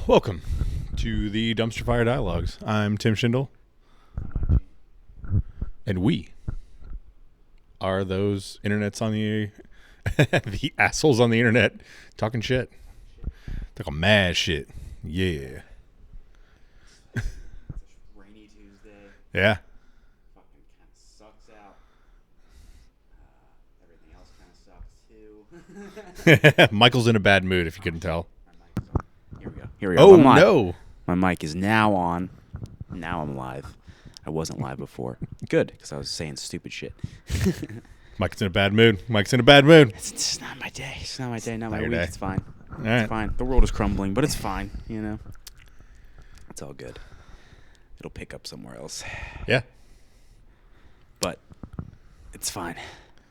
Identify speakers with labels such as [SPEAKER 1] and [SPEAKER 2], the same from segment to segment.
[SPEAKER 1] Welcome to the Dumpster Fire Dialogues. I'm Tim Schindel, and we are those internets on the the assholes on the internet talking shit, talking mad shit. Yeah,
[SPEAKER 2] It's a rainy Tuesday.
[SPEAKER 1] yeah.
[SPEAKER 2] Fucking kind of sucks out. Everything else kind of sucks too.
[SPEAKER 1] Michael's in a bad mood, if you couldn't tell.
[SPEAKER 2] My mic is on. Here we go. Here we go.
[SPEAKER 1] Oh
[SPEAKER 2] My mic-
[SPEAKER 1] no!
[SPEAKER 2] My mic is now on. Now I'm live. I wasn't live before. Good, because I was saying stupid shit.
[SPEAKER 1] Mike's in a bad mood. Mike's in a bad mood.
[SPEAKER 2] It's not my day. It's not my day. Not my
[SPEAKER 1] your
[SPEAKER 2] week.
[SPEAKER 1] day.
[SPEAKER 2] It's fine.
[SPEAKER 1] All right.
[SPEAKER 2] It's fine. The world is crumbling, but it's fine. You know, it's all good. It'll pick up somewhere else.
[SPEAKER 1] Yeah.
[SPEAKER 2] But it's fine.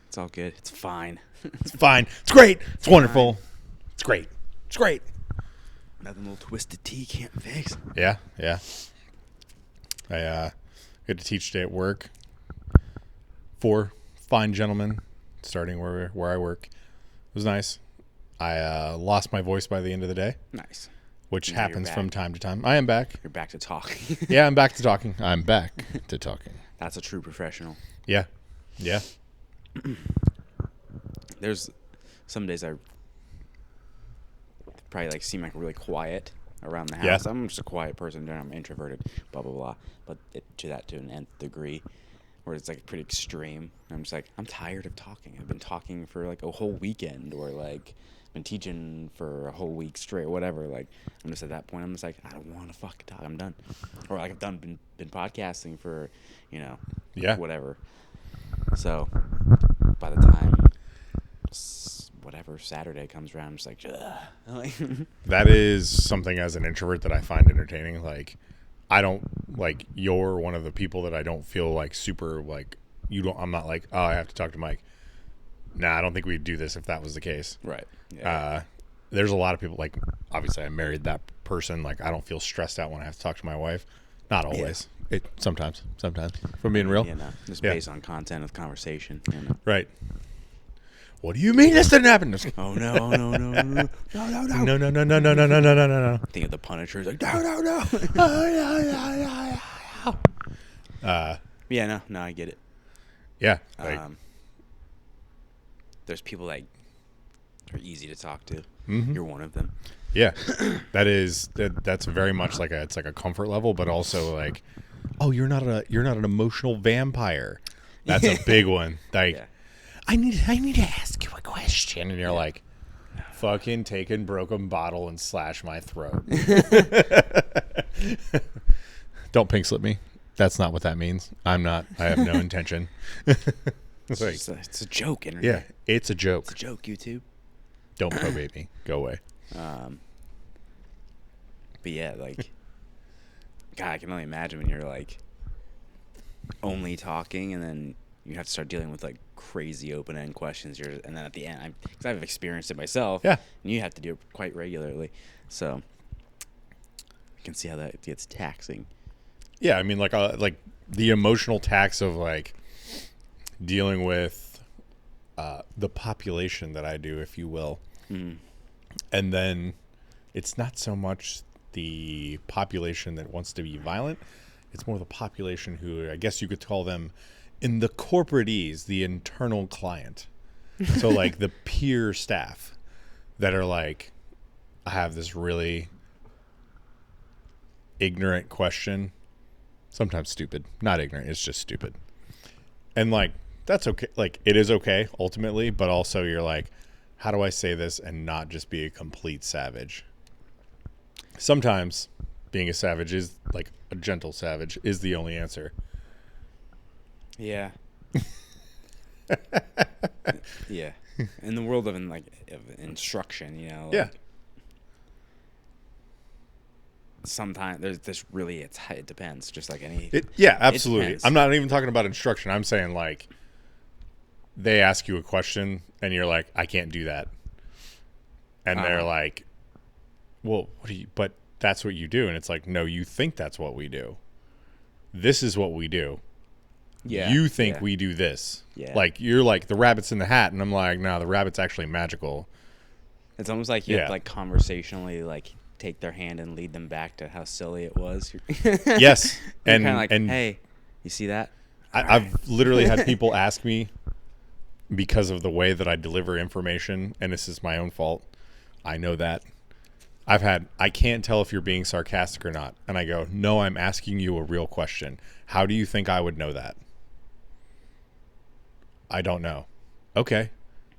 [SPEAKER 2] It's all good. It's fine.
[SPEAKER 1] It's fine. It's great. It's wonderful. It's great. It's great.
[SPEAKER 2] Nothing little twisted T can't fix.
[SPEAKER 1] Yeah, yeah. I get to teach today at work. 4 fine gentlemen, starting where I work. It was nice. I lost my voice by the end of the day,
[SPEAKER 2] Nice.
[SPEAKER 1] which
[SPEAKER 2] Now you're
[SPEAKER 1] happens
[SPEAKER 2] back.
[SPEAKER 1] from time to time. I am back.
[SPEAKER 2] You're back to talking.
[SPEAKER 1] Yeah, I'm back to talking. I'm back to talking.
[SPEAKER 2] That's a true professional.
[SPEAKER 1] Yeah, yeah.
[SPEAKER 2] There's some days I probably like seem like really quiet around the house.
[SPEAKER 1] Yeah.
[SPEAKER 2] I'm just a quiet person. I'm introverted. Blah blah blah. But to an nth degree, where it's like pretty extreme. I'm just like I'm tired of talking. I've been talking for like a whole weekend, or like been teaching for a whole week straight, whatever. Like I'm just at that point. I'm just like I don't want to fucking talk. I'm done. Or like I've been podcasting for,
[SPEAKER 1] Yeah.
[SPEAKER 2] whatever. So by the time whatever Saturday comes around, I'm just like, ugh.
[SPEAKER 1] That is something as an introvert that I find entertaining. Like, I don't, like, you're one of the people that I don't feel like super, like, I'm not like, oh, I have to talk to Mike. Nah, I don't think we'd do this if that was the case.
[SPEAKER 2] Right. Yeah.
[SPEAKER 1] There's a lot of people, like, obviously I married that person. Like, I don't feel stressed out when I have to talk to my wife. Not always. Sometimes, if I'm being real.
[SPEAKER 2] Just
[SPEAKER 1] Yeah.
[SPEAKER 2] based on content of conversation.
[SPEAKER 1] Right. What do you mean this didn't happen?
[SPEAKER 2] Oh no, no, no, no, no, no, no, no.
[SPEAKER 1] No, no, no, no, no, no, no, no, no, no.
[SPEAKER 2] Think of the Punisher. He's like, no. Yeah, no, I get it.
[SPEAKER 1] Yeah. Like,
[SPEAKER 2] There's people that are easy to talk to.
[SPEAKER 1] Mhm.
[SPEAKER 2] You're one of them.
[SPEAKER 1] yeah. That's very much like it's like a comfort level, but also like, oh, you're not an emotional vampire. That's a big one. Like,
[SPEAKER 2] Yeah.
[SPEAKER 1] I need to ask you a question, and you're like, fucking take a broken bottle and slash my throat. Don't pink slip me. That's not what that means. I have no intention. It's like,
[SPEAKER 2] It's a joke, internet.
[SPEAKER 1] yeah, it's a joke.
[SPEAKER 2] It's a joke, YouTube.
[SPEAKER 1] Don't probate me. Go away.
[SPEAKER 2] But yeah, like, God, I can only imagine when you're like only talking, and then you have to start dealing with like crazy open-end questions. And then at the end, because I've experienced it myself.
[SPEAKER 1] Yeah.
[SPEAKER 2] And you have to do it quite regularly, so I can see how that gets taxing.
[SPEAKER 1] Yeah, I mean, like the emotional tax of like dealing with the population that I do, if you will, and then it's not so much the population that wants to be violent; it's more the population who, I guess you could call them, in the corporateese, the internal client. So like the peer staff that are like, I have this really ignorant question. Sometimes stupid, not ignorant. It's just stupid. And like, that's okay. Like, it is okay ultimately, but also you're like, how do I say this and not just be a complete savage? Sometimes being a savage is like a gentle savage is the only answer.
[SPEAKER 2] Yeah. Yeah. In the world of instruction, like,
[SPEAKER 1] Yeah.
[SPEAKER 2] sometimes there's this really it depends, just like any.
[SPEAKER 1] Yeah, absolutely.
[SPEAKER 2] depends.
[SPEAKER 1] I'm not even talking about instruction. I'm saying like they ask you a question and you're like, I can't do that. And they're like, well, what do you, but that's what you do. And it's like, no, you think that's what we do. This is what we do.
[SPEAKER 2] Yeah.
[SPEAKER 1] You think we do this.
[SPEAKER 2] Yeah.
[SPEAKER 1] Like, you're like the rabbit's in the hat. And I'm like, no, the rabbit's actually magical.
[SPEAKER 2] It's almost like you have to, like, conversationally, like, take their hand and lead them back to how silly it was.
[SPEAKER 1] Yes.
[SPEAKER 2] You're
[SPEAKER 1] And
[SPEAKER 2] kind of like,
[SPEAKER 1] and
[SPEAKER 2] hey, you see that?
[SPEAKER 1] I've literally had people ask me, because of the way that I deliver information, and this is my own fault, I know that. I can't tell if you're being sarcastic or not. And I go, no, I'm asking you a real question. How do you think I would know that? I don't know. Okay.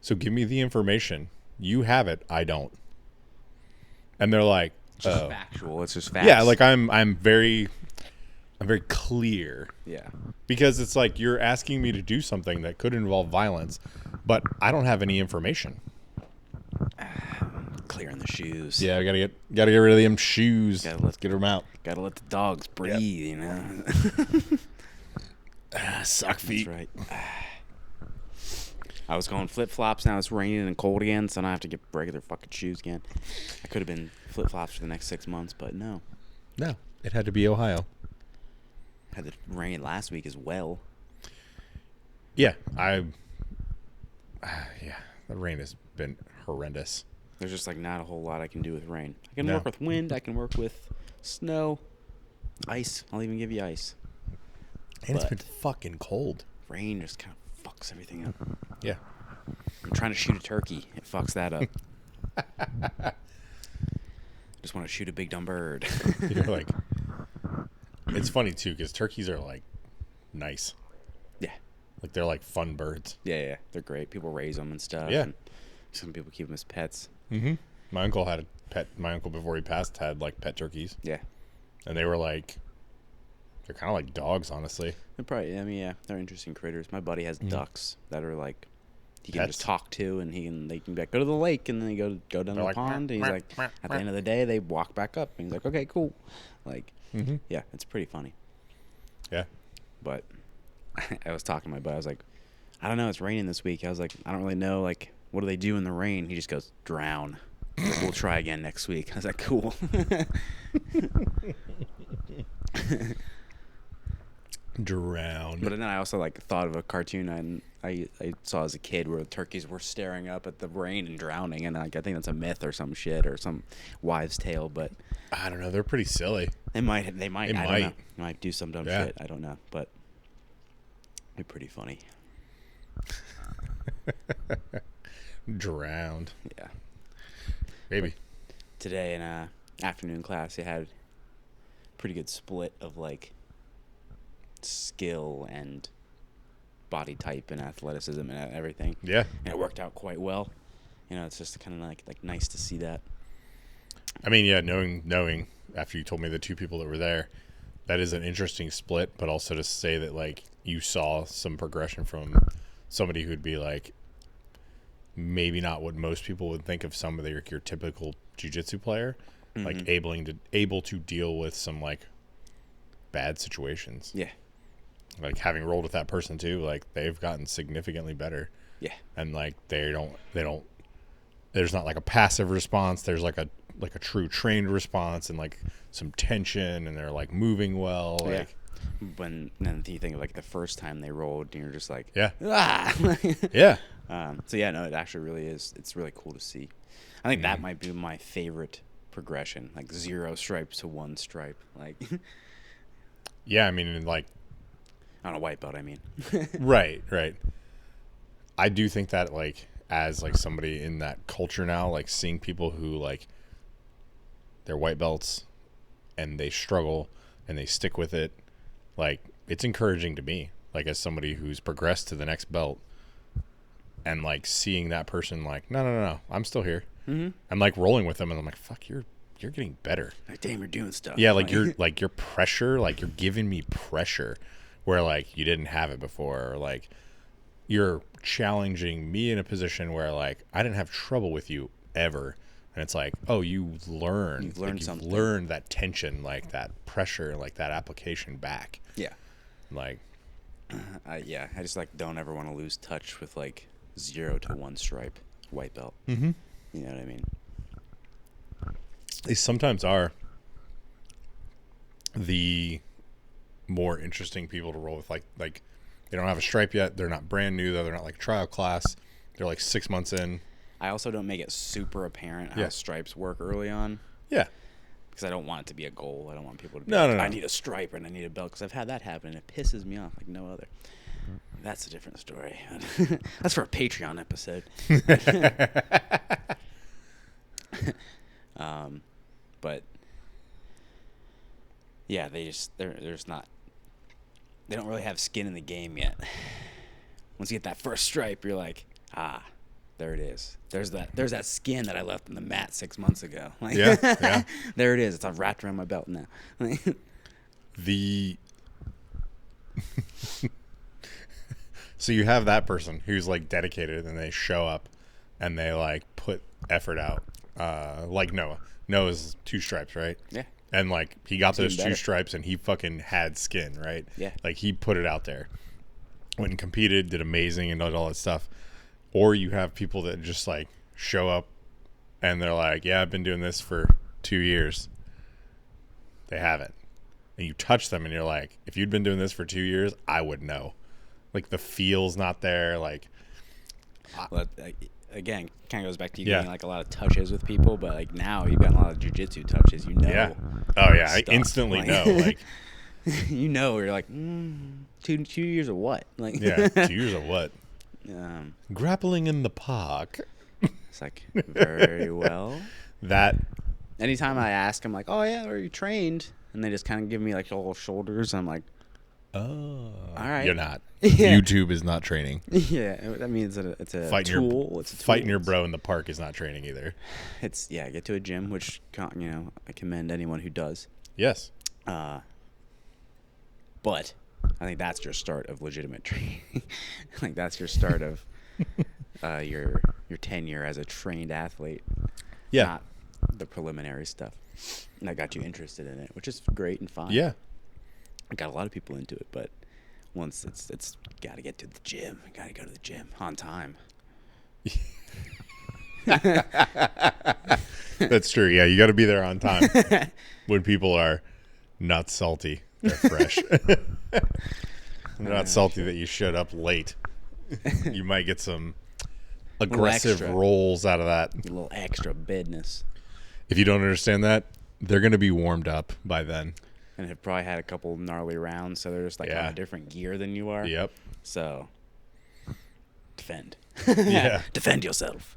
[SPEAKER 1] So give me the information. You have it. I don't. And they're like,
[SPEAKER 2] It's just
[SPEAKER 1] oh.
[SPEAKER 2] factual. It's just facts.
[SPEAKER 1] Yeah, like I'm very clear.
[SPEAKER 2] Yeah.
[SPEAKER 1] Because it's like you're asking me to do something that could involve violence, but I don't have any information.
[SPEAKER 2] Clearing the shoes.
[SPEAKER 1] Yeah, I gotta get rid of them shoes. Let's get them out.
[SPEAKER 2] Gotta let the dogs breathe, you know.
[SPEAKER 1] Suck feet.
[SPEAKER 2] That's right. I was going flip flops. Now it's raining and cold again, so now I have to get regular fucking shoes again. I could have been flip flops for the next 6 months, but no.
[SPEAKER 1] No, it had to be Ohio.
[SPEAKER 2] Had the rain last week as well.
[SPEAKER 1] Yeah, the rain has been horrendous.
[SPEAKER 2] There's just like not a whole lot I can do with rain. I can
[SPEAKER 1] No.
[SPEAKER 2] work with wind. I can work with snow, ice. I'll even give you ice.
[SPEAKER 1] And it's
[SPEAKER 2] But-
[SPEAKER 1] been fucking cold.
[SPEAKER 2] Rain just kind of fucks everything up.
[SPEAKER 1] Yeah.
[SPEAKER 2] I'm trying to shoot a turkey. It fucks that up. Just want to shoot a big dumb bird.
[SPEAKER 1] You're like, it's funny too, because turkeys are like nice.
[SPEAKER 2] Yeah.
[SPEAKER 1] Like they're like fun birds.
[SPEAKER 2] Yeah. They're great. People raise them and stuff.
[SPEAKER 1] Yeah.
[SPEAKER 2] And some people keep them as pets.
[SPEAKER 1] Mm-hmm. My uncle had a pet. My uncle, before he passed, had like pet turkeys.
[SPEAKER 2] Yeah.
[SPEAKER 1] And they were like, they're kind of like dogs, honestly.
[SPEAKER 2] They're probably, I mean, yeah, they're interesting critters. My buddy has ducks that are like, he can
[SPEAKER 1] Pets?
[SPEAKER 2] just talk to, and they can be like, go to the lake, and then they go down
[SPEAKER 1] They're
[SPEAKER 2] the
[SPEAKER 1] like,
[SPEAKER 2] pond, and he's like, at the end of the day, they walk back up, and he's like, okay, cool. Like, yeah, it's pretty funny.
[SPEAKER 1] Yeah.
[SPEAKER 2] But I was talking to my buddy, I was like, I don't know, it's raining this week. I was like, I don't really know, like, what do they do in the rain? He just goes, drown. We'll try again next week. I was like, cool.
[SPEAKER 1] Drown.
[SPEAKER 2] But then I also like thought of a cartoon I saw as a kid where the turkeys were staring up at the rain and drowning, and like I think that's a myth or some shit or some wives' tale. But
[SPEAKER 1] I don't know. They're pretty silly.
[SPEAKER 2] they might. I don't know. They might do some dumb
[SPEAKER 1] Yeah.
[SPEAKER 2] shit. I don't know, but it'd be pretty funny.
[SPEAKER 1] Drowned.
[SPEAKER 2] Yeah.
[SPEAKER 1] Maybe.
[SPEAKER 2] Today in afternoon class, they had a pretty good split of like skill and body type and athleticism and everything.
[SPEAKER 1] Yeah.
[SPEAKER 2] And it worked out quite well. You know, it's just kind of like nice to see that.
[SPEAKER 1] I mean, yeah, knowing after you told me the two people that were there, that is an interesting split, but also to say that like you saw some progression from somebody who'd be like maybe not what most people would think of some of your typical jiu-jitsu player, like able to deal with some like bad situations.
[SPEAKER 2] Yeah.
[SPEAKER 1] Like having rolled with that person too, like they've gotten significantly better.
[SPEAKER 2] Yeah.
[SPEAKER 1] And like they don't there's not like a passive response, there's like a true trained response and like some tension, and they're like moving well. Like
[SPEAKER 2] when then you think of like the first time they rolled and you're just like,
[SPEAKER 1] yeah.
[SPEAKER 2] Ah!
[SPEAKER 1] Yeah.
[SPEAKER 2] So yeah, no, it actually really is. It's really cool to see. I think that might be my favorite progression, like 0 stripes to 1 stripe. Like
[SPEAKER 1] Yeah, I mean, like
[SPEAKER 2] on a white belt, I mean.
[SPEAKER 1] right. I do think that like as like somebody in that culture now, like seeing people who like they're white belts and they struggle and they stick with it, like it's encouraging to me, like as somebody who's progressed to the next belt, and like seeing that person like no, I'm still here. I'm like rolling with them, and I'm like, fuck, you're getting better.
[SPEAKER 2] Like, damn, you're doing stuff.
[SPEAKER 1] Yeah, like you're like your pressure, like you're giving me pressure where like you didn't have it before, or like you're challenging me in a position where like I didn't have trouble with you ever. And it's like, oh, you've learned
[SPEAKER 2] something.
[SPEAKER 1] Learned that tension, like that pressure, like that application back.
[SPEAKER 2] Yeah.
[SPEAKER 1] Like,
[SPEAKER 2] Yeah, I just like don't ever want to lose touch with like 0 to 1 stripe white belt.
[SPEAKER 1] mm-hmm.
[SPEAKER 2] You know what I mean?
[SPEAKER 1] They sometimes are the more interesting people to roll with. Like they don't have a stripe yet. They're not brand new though. They're not like trial class. They're like 6 months in.
[SPEAKER 2] I also don't make it super apparent how
[SPEAKER 1] Yeah.
[SPEAKER 2] stripes work early on.
[SPEAKER 1] Yeah.
[SPEAKER 2] because I don't want it to be a goal. I don't want people to be
[SPEAKER 1] No,
[SPEAKER 2] like,
[SPEAKER 1] no.
[SPEAKER 2] I need a stripe and I need a belt, because I've had that happen and it pisses me off like no other. That's a different story. That's for a Patreon episode. But yeah, there's not. They don't really have skin in the game yet. Once you get that first stripe, you're like, there it is. There's that skin that I left in the mat 6 months ago. Like,
[SPEAKER 1] Yeah.
[SPEAKER 2] There it is. It's wrapped around my belt now.
[SPEAKER 1] So you have that person who's like dedicated, and they show up and they like put effort out. Like Noah. Noah's 2 stripes, right?
[SPEAKER 2] Yeah.
[SPEAKER 1] And like he got those 2
[SPEAKER 2] better.
[SPEAKER 1] stripes, and he fucking had skin, right?
[SPEAKER 2] Yeah.
[SPEAKER 1] Like he put it out there. Went and competed, did amazing, and did all that stuff. Or you have people that just like show up and they're like, yeah, I've been doing this for 2 years. They haven't. And you touch them and you're like, if you'd been doing this for 2 years, I would know. Like the feel's not there. Like,
[SPEAKER 2] Well, again, kind of goes back to you getting like a lot of touches with people, but like now you've got a lot of jiu-jitsu touches. You know.
[SPEAKER 1] yeah. Oh yeah,
[SPEAKER 2] stuff.
[SPEAKER 1] I instantly
[SPEAKER 2] Like,
[SPEAKER 1] know. Like,
[SPEAKER 2] you know, you're like, 2 years of what? Like,
[SPEAKER 1] yeah, 2 years of what?
[SPEAKER 2] Grappling
[SPEAKER 1] in the park.
[SPEAKER 2] It's like, very well.
[SPEAKER 1] That.
[SPEAKER 2] Anytime I ask, I'm like, oh yeah, are you trained? And they just kind of give me like little shoulders. I'm like,
[SPEAKER 1] Oh,
[SPEAKER 2] all right.
[SPEAKER 1] You're not.
[SPEAKER 2] Yeah.
[SPEAKER 1] YouTube is not training.
[SPEAKER 2] Yeah, I mean, it's a tool. It's a tool.
[SPEAKER 1] Fighting your bro in the park is not training either.
[SPEAKER 2] It's get to a gym, which I commend anyone who does.
[SPEAKER 1] Yes.
[SPEAKER 2] But I think that's your start of legitimate training. Like that's your start of your tenure as a trained athlete.
[SPEAKER 1] Yeah.
[SPEAKER 2] Not the preliminary stuff. And that got you interested in it, which is great and fine.
[SPEAKER 1] Yeah.
[SPEAKER 2] I got a lot of people into it, but once it's got to get to the gym. Got to go to the gym on time.
[SPEAKER 1] That's true. Yeah, you got to be there on time when people are not salty. They're fresh. They're not salty that you showed up late. You might get some aggressive rolls out of that.
[SPEAKER 2] A little extra bedness.
[SPEAKER 1] If you don't understand that, they're going to be warmed up by then.
[SPEAKER 2] And have probably had a couple gnarly rounds, so they're just like on a different gear than you are.
[SPEAKER 1] Yep.
[SPEAKER 2] So defend.
[SPEAKER 1] Yeah.
[SPEAKER 2] Defend yourself.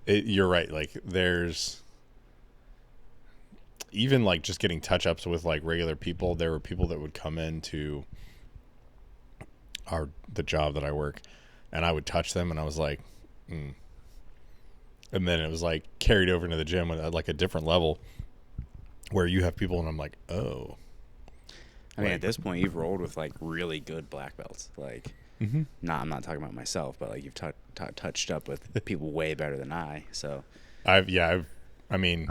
[SPEAKER 1] You're right. Like there's even like just getting touch ups with like regular people. There were people that would come into the job that I work, and I would touch them, and I was like, And then it was like carried over into the gym at like a different level where you have people, and I'm like, oh.
[SPEAKER 2] I mean, at this point, you've rolled with like really good black belts. Like, I'm not talking about myself, but like you've touched up with people way better than I. So,
[SPEAKER 1] I mean,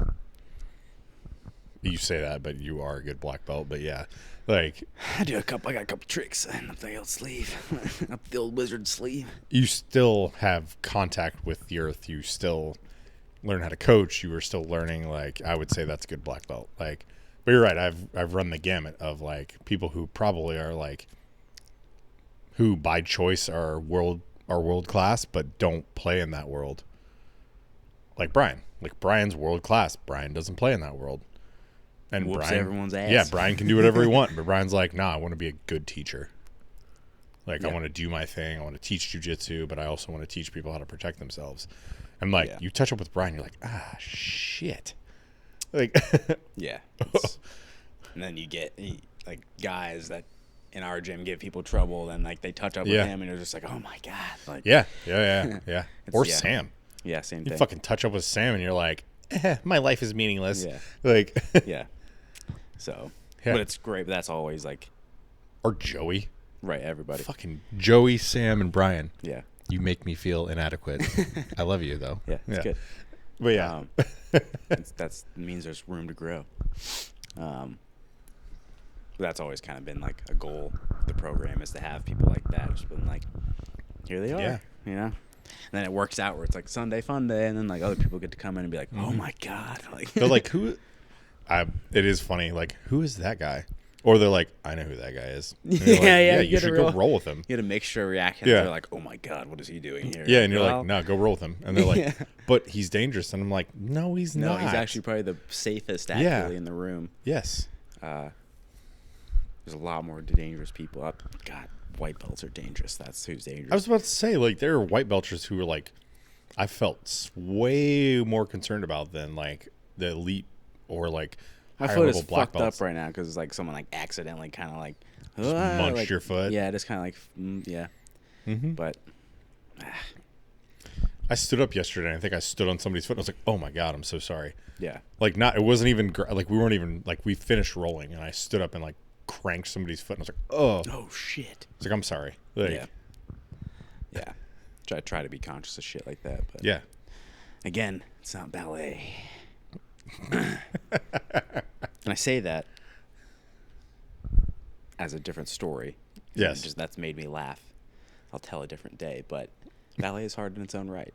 [SPEAKER 1] you say that, but you are a good black belt. But yeah, like
[SPEAKER 2] I got a couple tricks up the old sleeve, up the old wizard sleeve.
[SPEAKER 1] You still have contact with the earth. You still learn how to coach. You are still learning. Like I would say that's a good black belt. Like, but you're right. I've run the gamut of like people who probably are like, who by choice are world class, but don't play in that world. Like Brian. Like Brian's world class. Brian doesn't play in that world. And
[SPEAKER 2] whoops
[SPEAKER 1] Brian,
[SPEAKER 2] everyone's ass.
[SPEAKER 1] Yeah, Brian can do whatever he wants, but Brian's like, nah, I want to be a good teacher. Like,
[SPEAKER 2] Yeah.
[SPEAKER 1] I want to do my thing. I want to teach jiu-jitsu, but I also want to teach people how to protect themselves. And like,
[SPEAKER 2] Yeah.
[SPEAKER 1] you touch up with Brian, you're like, shit. Like,
[SPEAKER 2] Yeah. And then you get like guys that in our gym give people trouble, and like they touch up with him, and you're just like, oh my god. Like,
[SPEAKER 1] yeah. Or
[SPEAKER 2] yeah.
[SPEAKER 1] Sam.
[SPEAKER 2] Yeah, same
[SPEAKER 1] You
[SPEAKER 2] thing.
[SPEAKER 1] fucking touch up with Sam, and you're like, my life is meaningless.
[SPEAKER 2] Yeah.
[SPEAKER 1] Like,
[SPEAKER 2] Yeah. So,
[SPEAKER 1] Yeah.
[SPEAKER 2] but it's great. But that's always like,
[SPEAKER 1] or Joey.
[SPEAKER 2] right, everybody.
[SPEAKER 1] Fucking Joey, Sam, and Brian.
[SPEAKER 2] Yeah.
[SPEAKER 1] You make me feel inadequate. I love you though.
[SPEAKER 2] Yeah, it's good.
[SPEAKER 1] But yeah.
[SPEAKER 2] That means there's room to grow. That's always kind of been like a goal of the program, is to have people like that. Just been like, here they are.
[SPEAKER 1] Yeah.
[SPEAKER 2] You know? And then it works out where it's like Sunday fun day, and then like other people get to come in and be like, oh my god. Like,
[SPEAKER 1] They're like, who? It is funny. Like, who is that guy? Or they're like, I know who that guy is. And
[SPEAKER 2] Yeah,
[SPEAKER 1] you're like,
[SPEAKER 2] yeah,
[SPEAKER 1] you
[SPEAKER 2] get
[SPEAKER 1] should
[SPEAKER 2] a
[SPEAKER 1] go
[SPEAKER 2] real-
[SPEAKER 1] roll with him.
[SPEAKER 2] You had to make sure reaction.
[SPEAKER 1] Yeah.
[SPEAKER 2] They're like, oh my God, what is he doing here?
[SPEAKER 1] Yeah, and you're
[SPEAKER 2] Well,
[SPEAKER 1] like, no, go roll with him. And they're like,
[SPEAKER 2] Yeah.
[SPEAKER 1] but he's dangerous. And I'm like, no, he's
[SPEAKER 2] no,
[SPEAKER 1] not.
[SPEAKER 2] he's actually probably the safest actually in the room.
[SPEAKER 1] Yes.
[SPEAKER 2] There's a lot more dangerous people. God, white belts are dangerous. That's who's dangerous.
[SPEAKER 1] I was about to say, like, there are white belters who were like, I felt way more concerned about than like the elite or like
[SPEAKER 2] My
[SPEAKER 1] higher
[SPEAKER 2] foot is
[SPEAKER 1] level black
[SPEAKER 2] fucked
[SPEAKER 1] belts.
[SPEAKER 2] up right now because it's like someone like accidentally kind of like
[SPEAKER 1] Munched
[SPEAKER 2] like,
[SPEAKER 1] your foot.
[SPEAKER 2] Yeah, just kind of like yeah.
[SPEAKER 1] Mm-hmm.
[SPEAKER 2] But
[SPEAKER 1] I stood up yesterday and I think I stood on somebody's foot and I was like, oh my God, I'm so sorry.
[SPEAKER 2] yeah,
[SPEAKER 1] Like, not, it wasn't even, like, we weren't even, like, we finished rolling and I stood up and, like, cranked somebody's foot and I was like, oh.
[SPEAKER 2] oh shit.
[SPEAKER 1] It's like, I'm sorry. Like,
[SPEAKER 2] Yeah. Try to be conscious of shit like that. But
[SPEAKER 1] yeah.
[SPEAKER 2] again, it's not ballet. And I say that as a different story.
[SPEAKER 1] Yes.
[SPEAKER 2] Just that's made me laugh. I'll tell a different day, but ballet is hard in its own right.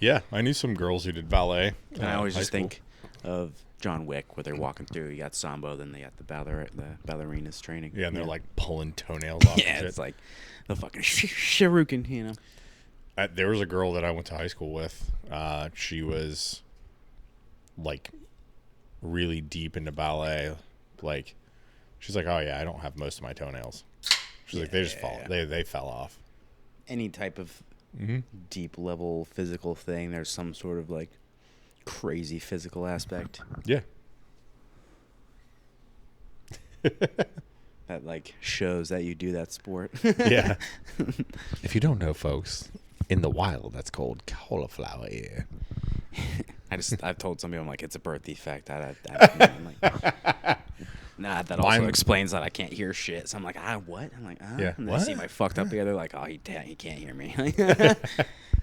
[SPEAKER 1] Yeah. I knew some girls who did ballet.
[SPEAKER 2] And I always
[SPEAKER 1] high
[SPEAKER 2] just
[SPEAKER 1] school.
[SPEAKER 2] think of John Wick, where they're walking through. You got Sambo, then they got the ballerinas training.
[SPEAKER 1] Yeah, and they're like pulling toenails off.
[SPEAKER 2] yeah,
[SPEAKER 1] and shit.
[SPEAKER 2] it's like the fucking shuriken, you know.
[SPEAKER 1] There was a girl that I went to high school with. She was like really deep into ballet. Like, she's like, oh yeah, I don't have most of my toenails. She's like, they just fall.
[SPEAKER 2] Yeah.
[SPEAKER 1] They fell off.
[SPEAKER 2] Any type of
[SPEAKER 1] Mm-hmm.
[SPEAKER 2] deep level physical thing, there's some sort of like crazy physical aspect
[SPEAKER 1] Yeah.
[SPEAKER 2] that like shows that you do that sport.
[SPEAKER 1] Yeah. If you don't know, folks, in the wild, that's called cauliflower ear.
[SPEAKER 2] I've told somebody, I'm like, it's a birth defect. I'm like, nah, that also
[SPEAKER 1] Mine-
[SPEAKER 2] explains that I can't hear shit. So I'm like, what? I'm like,
[SPEAKER 1] Yeah,
[SPEAKER 2] And they
[SPEAKER 1] what?
[SPEAKER 2] see my fucked up together, like, oh, he can't hear me.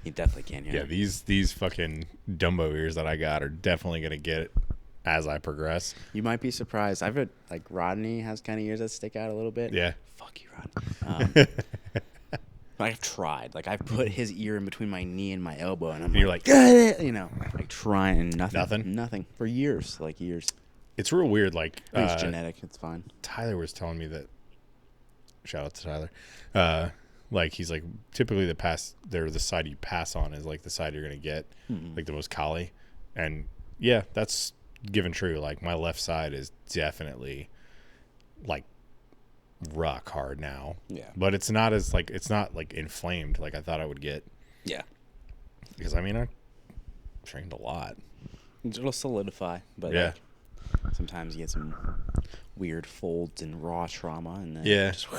[SPEAKER 2] He definitely can't hear
[SPEAKER 1] Yeah,
[SPEAKER 2] me.
[SPEAKER 1] these fucking Dumbo ears that I got are definitely gonna get as I progress.
[SPEAKER 2] You might be surprised. I've heard, like, Rodney has kind of ears that stick out a little bit.
[SPEAKER 1] Yeah.
[SPEAKER 2] Fuck you, Rodney. I've tried. Like, I've put his ear in between my knee and my elbow, and
[SPEAKER 1] you're
[SPEAKER 2] like,
[SPEAKER 1] like,
[SPEAKER 2] "Got it," you know, like trying and
[SPEAKER 1] Nothing?
[SPEAKER 2] Nothing. For years. Like, years.
[SPEAKER 1] It's real weird. Like,
[SPEAKER 2] I think it's genetic. It's fine.
[SPEAKER 1] Tyler was telling me that. Shout out to Tyler. Like, he's like, typically the side you pass on is like the side you're gonna get, like the most collie, and yeah, that's given true. Like, my left side is definitely like rock hard now.
[SPEAKER 2] Yeah.
[SPEAKER 1] But it's not inflamed like I thought I would get.
[SPEAKER 2] Yeah.
[SPEAKER 1] Because I mean, I trained a lot.
[SPEAKER 2] It'll solidify, but
[SPEAKER 1] Yeah.
[SPEAKER 2] like, sometimes you get some weird folds and raw trauma, and then
[SPEAKER 1] Yeah.
[SPEAKER 2] just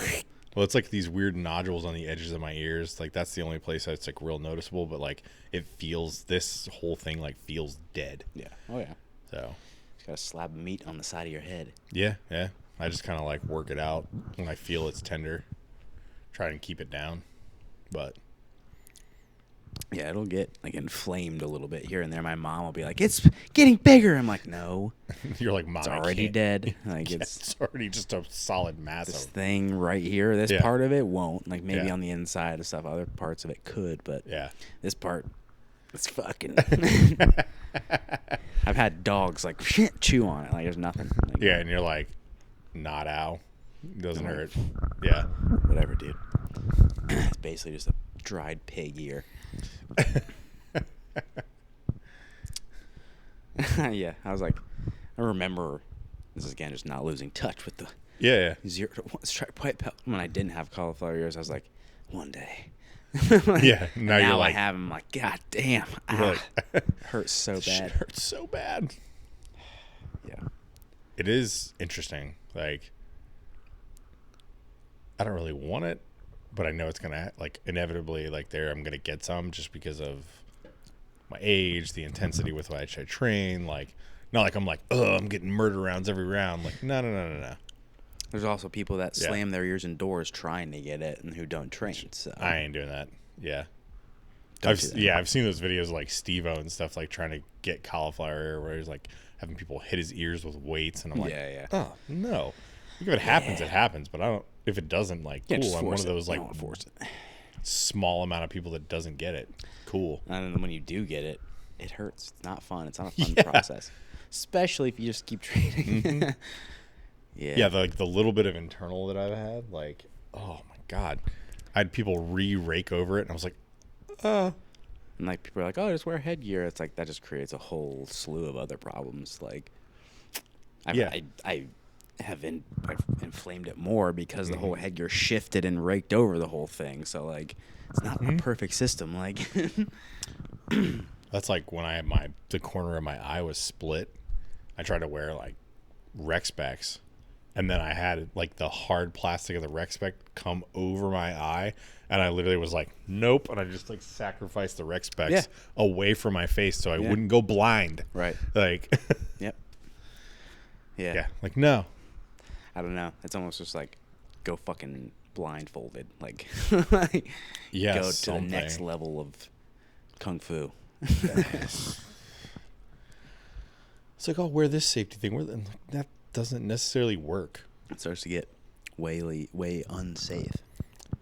[SPEAKER 1] Well, it's like these weird nodules on the edges of my ears. Like, that's the only place that's like real noticeable. But like, this whole thing like feels dead.
[SPEAKER 2] yeah. Oh yeah.
[SPEAKER 1] So
[SPEAKER 2] Just got a slab of meat on the side of your head.
[SPEAKER 1] yeah. I just kind of like work it out when I feel it's tender. Try and keep it down. But
[SPEAKER 2] Yeah, it'll get like inflamed a little bit here and there. My mom will be like, "It's getting bigger." I'm like, "No,
[SPEAKER 1] you're like, Mom,
[SPEAKER 2] it's
[SPEAKER 1] I
[SPEAKER 2] already
[SPEAKER 1] can't."
[SPEAKER 2] dead. Like
[SPEAKER 1] Yeah,
[SPEAKER 2] it's
[SPEAKER 1] it's already just a solid mass
[SPEAKER 2] this
[SPEAKER 1] of.
[SPEAKER 2] thing right here. This
[SPEAKER 1] Yeah.
[SPEAKER 2] part of it won't. Like maybe
[SPEAKER 1] Yeah.
[SPEAKER 2] on the inside and stuff. Other parts of it could, but
[SPEAKER 1] Yeah.
[SPEAKER 2] this part, it's fucking. I've had dogs like chew on it. Like there's nothing. Like,
[SPEAKER 1] Yeah, and you're like, not ow. Doesn't
[SPEAKER 2] No.
[SPEAKER 1] hurt. Yeah.
[SPEAKER 2] Whatever, dude. It's basically just a dried pig ear. Yeah, I was like, I remember, this is again just not losing touch with the
[SPEAKER 1] Yeah.
[SPEAKER 2] 0 to 1 stripe white belt. When I didn't have cauliflower ears, I was like, one day.
[SPEAKER 1] Yeah.
[SPEAKER 2] And
[SPEAKER 1] Now you're
[SPEAKER 2] now
[SPEAKER 1] like,
[SPEAKER 2] I have them. Like, God damn,
[SPEAKER 1] you're like
[SPEAKER 2] hurts so
[SPEAKER 1] shit
[SPEAKER 2] bad.
[SPEAKER 1] hurts so bad.
[SPEAKER 2] Yeah,
[SPEAKER 1] It is interesting. Like, I don't really want it, but I know it's gonna like inevitably like I'm gonna get some just because of my age, the intensity with which I train. Like, not like I'm like, oh, I'm getting murder rounds every round. Like, no.
[SPEAKER 2] there's also people that
[SPEAKER 1] Yeah.
[SPEAKER 2] slam their ears indoors trying to get it and who don't train. So
[SPEAKER 1] I ain't doing that. Yeah.
[SPEAKER 2] Don't do that.
[SPEAKER 1] I've seen those videos of, like Steve-O and stuff, like trying to get cauliflower ear, where he's like having people hit his ears with weights, and I'm like,
[SPEAKER 2] Yeah.
[SPEAKER 1] oh no. If it happens, it happens. But I don't. If it doesn't, like,
[SPEAKER 2] Yeah,
[SPEAKER 1] cool.
[SPEAKER 2] just
[SPEAKER 1] I'm one
[SPEAKER 2] force
[SPEAKER 1] of
[SPEAKER 2] it.
[SPEAKER 1] those
[SPEAKER 2] You
[SPEAKER 1] like
[SPEAKER 2] don't wanna force it.
[SPEAKER 1] small amount of people that doesn't get it. Cool.
[SPEAKER 2] And then when you do get it, it hurts. It's not fun. It's not a fun
[SPEAKER 1] Yeah.
[SPEAKER 2] process, especially if you just keep training.
[SPEAKER 1] Mm-hmm. Yeah, the little bit of internal that I've had, like, oh my God. I had people rake over it, and I was like,
[SPEAKER 2] And like people are like, oh, just wear headgear. It's like that just creates a whole slew of other problems. Like, I've inflamed it more because the whole headgear shifted and raked over the whole thing. So like, it's not a perfect system. Like,
[SPEAKER 1] that's like when I had the corner of my eye was split. I tried to wear like rec specs, and then I had like the hard plastic of the rec spec come over my eye, and I literally was like, nope, and I just like sacrificed the rec specs away from my face so I wouldn't go blind.
[SPEAKER 2] Right.
[SPEAKER 1] Like,
[SPEAKER 2] yep. Yeah.
[SPEAKER 1] Yeah. Like, no.
[SPEAKER 2] I don't know. It's almost just like go fucking blindfolded. Like,
[SPEAKER 1] Yeah.
[SPEAKER 2] Go to the next level of kung fu.
[SPEAKER 1] It's like, I'll wear this safety thing. That doesn't necessarily work.
[SPEAKER 2] It starts to get way unsafe.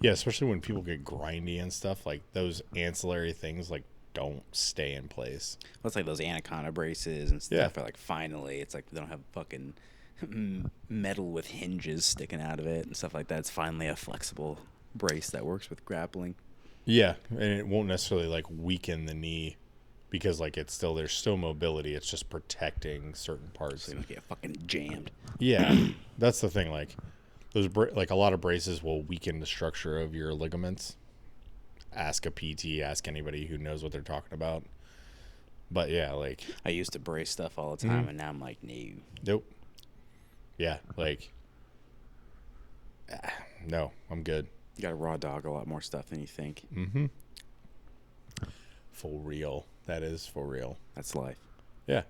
[SPEAKER 1] Yeah, especially when people get grindy and stuff. Like, those ancillary things, like, don't stay in place.
[SPEAKER 2] Well, it's like those anaconda braces and stuff. Are like, finally, it's like they don't have fucking metal with hinges sticking out of it and stuff like that. It's finally a flexible brace that works with grappling.
[SPEAKER 1] Yeah, and it won't necessarily, like, weaken the knee. Because, like, there's still mobility. It's just protecting certain parts.
[SPEAKER 2] So you don't get fucking jammed.
[SPEAKER 1] Yeah, that's the thing. Like, like a lot of braces will weaken the structure of your ligaments. Ask a PT. Ask anybody who knows what they're talking about. But yeah, like,
[SPEAKER 2] I used to brace stuff all the time, and now I'm like, no.
[SPEAKER 1] Nope. Yeah, like, no, I'm good.
[SPEAKER 2] You got to raw dog a lot more stuff than you think.
[SPEAKER 1] Mm-hmm. For real. That is for real.
[SPEAKER 2] That's life.
[SPEAKER 1] Yeah.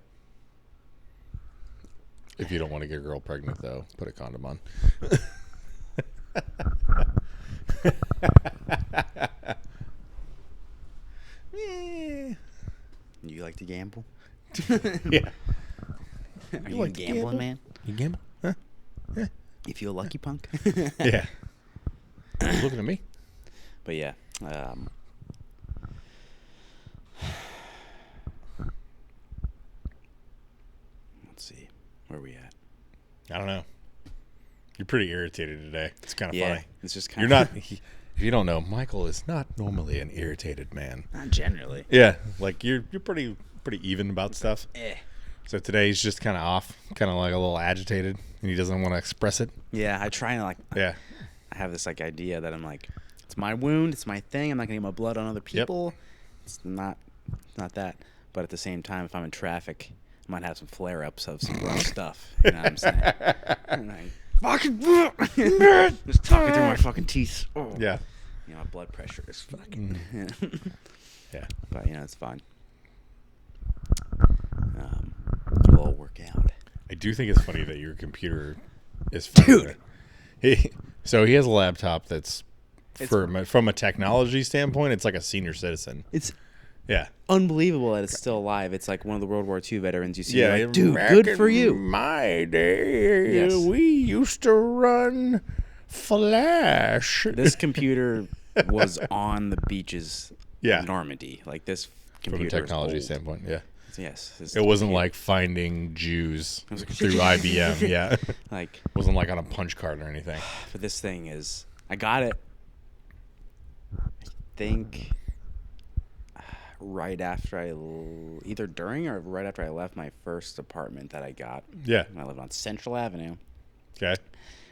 [SPEAKER 1] If you don't want to get a girl pregnant, though, put a condom on.
[SPEAKER 2] You like to gamble?
[SPEAKER 1] Yeah.
[SPEAKER 2] Are you a gambling man?
[SPEAKER 1] You gamble? Huh? Yeah.
[SPEAKER 2] You feel lucky, punk?
[SPEAKER 1] Yeah. You looking at me?
[SPEAKER 2] But yeah. Let's see. Where are we at?
[SPEAKER 1] I don't know. You're pretty irritated today. It's kind of funny.
[SPEAKER 2] It's just kind
[SPEAKER 1] You're not. If you don't know, Michael is not normally an irritated man.
[SPEAKER 2] Not generally.
[SPEAKER 1] Yeah, like you're pretty even about stuff. So today he's just kind of off, kind of like a little agitated, and he doesn't want to express it.
[SPEAKER 2] Yeah, I try and like.
[SPEAKER 1] Yeah.
[SPEAKER 2] I have this like idea that I'm like, it's my wound, it's my thing. I'm not gonna get my blood on other people. Yep. It's not that. But at the same time, if I'm in traffic, I might have some flare-ups of some rough stuff. You know what I'm saying? And like, fucking just talking through my fucking teeth. Oh.
[SPEAKER 1] Yeah.
[SPEAKER 2] You know, my blood pressure is fucking.
[SPEAKER 1] Yeah.
[SPEAKER 2] But you know, it's fine. It'll all work out.
[SPEAKER 1] I do think it's funny that your computer is funny. Dude. So he has a laptop that's from a technology standpoint, it's like a senior citizen.
[SPEAKER 2] It's
[SPEAKER 1] yeah,
[SPEAKER 2] unbelievable that it's still alive. It's like one of the World War II veterans you see.
[SPEAKER 1] Yeah,
[SPEAKER 2] like, dude, good for you.
[SPEAKER 1] My day, we used to run Flash.
[SPEAKER 2] This computer was on the beaches of Normandy. Like this computer
[SPEAKER 1] from a technology
[SPEAKER 2] is old.
[SPEAKER 1] standpoint, yeah.
[SPEAKER 2] Yes.
[SPEAKER 1] It wasn't like finding Jews through IBM, yeah.
[SPEAKER 2] Like
[SPEAKER 1] it wasn't like on a punch card or anything.
[SPEAKER 2] But this thing is, I got it, I think, right after either during or right after I left my first apartment that I got.
[SPEAKER 1] Yeah.
[SPEAKER 2] I lived on Central Avenue.
[SPEAKER 1] Okay.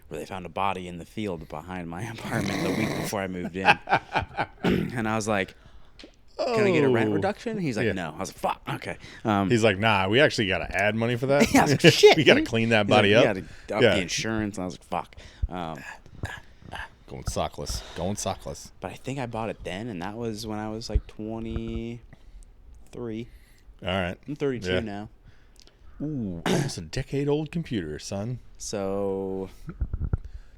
[SPEAKER 2] Where they found a body in the field behind my apartment the week before I moved in. And I was like, can I get a rent reduction? He's like, no. I was like, fuck, okay.
[SPEAKER 1] He's like, nah, we actually got to add money for that.
[SPEAKER 2] Yeah, I was like, shit.
[SPEAKER 1] We got to clean that body up.
[SPEAKER 2] We got to up the insurance. And I was like, fuck.
[SPEAKER 1] Going sockless.
[SPEAKER 2] But I think I bought it then, and that was when I was like 23.
[SPEAKER 1] All right.
[SPEAKER 2] I'm 32 now.
[SPEAKER 1] Ooh, almost a decade-old computer, son.
[SPEAKER 2] So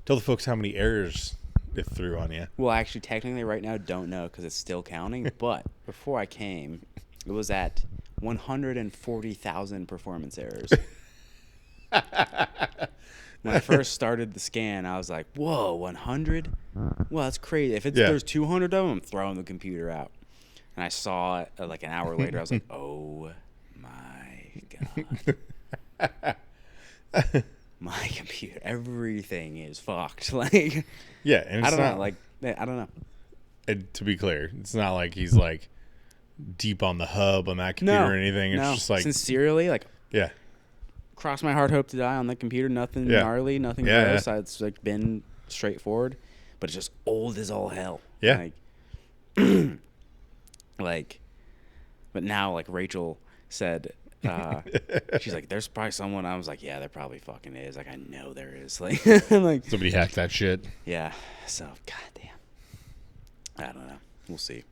[SPEAKER 1] tell the folks how many errors it threw on you.
[SPEAKER 2] Well, actually, technically right now, don't know because it's still counting. But before I came, it was at 140,000 performance errors. When I first started the scan, I was like, whoa, 100? Well, that's crazy. If there's 200 of them, I'm throwing the computer out. And I saw it like an hour later. I was like, oh, my God. my computer, everything is fucked. Like,
[SPEAKER 1] Yeah, and it's
[SPEAKER 2] I don't
[SPEAKER 1] not,
[SPEAKER 2] know. Like, I don't know.
[SPEAKER 1] And to be clear, it's not like he's like deep on the hub on that computer
[SPEAKER 2] No,
[SPEAKER 1] or anything. It's
[SPEAKER 2] no.
[SPEAKER 1] just like,
[SPEAKER 2] Sincerely, like,
[SPEAKER 1] yeah,
[SPEAKER 2] cross my heart, hope to die on the computer. Nothing
[SPEAKER 1] Yeah.
[SPEAKER 2] gnarly, nothing
[SPEAKER 1] Yeah,
[SPEAKER 2] gross.
[SPEAKER 1] yeah.
[SPEAKER 2] It's like been straightforward, but it's just old as all hell.
[SPEAKER 1] Yeah.
[SPEAKER 2] Like, like, but now, like Rachel said, she's like, "There's probably someone." I was like, "Yeah, there probably fucking is." Like, I know there is. Like, like,
[SPEAKER 1] somebody hacked that shit.
[SPEAKER 2] yeah. So, goddamn. I don't know. We'll see.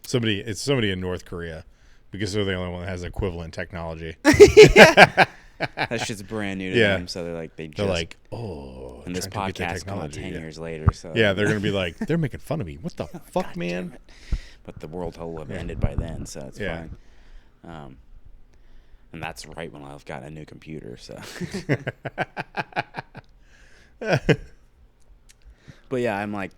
[SPEAKER 1] It's somebody in North Korea because they're the only one that has equivalent technology.
[SPEAKER 2] That shit's brand new to
[SPEAKER 1] Yeah.
[SPEAKER 2] them, so they're like,
[SPEAKER 1] They're like, oh,
[SPEAKER 2] and this
[SPEAKER 1] trying to get that
[SPEAKER 2] podcast come out
[SPEAKER 1] technology.
[SPEAKER 2] 10
[SPEAKER 1] Yeah.
[SPEAKER 2] years later. So
[SPEAKER 1] Yeah, they're gonna be like, they're making fun of me. What the fuck,
[SPEAKER 2] God
[SPEAKER 1] man?
[SPEAKER 2] damn it. But the world will have ended by then, so it's
[SPEAKER 1] Yeah.
[SPEAKER 2] fine. And that's right when I've got a new computer. So, but yeah, I'm like,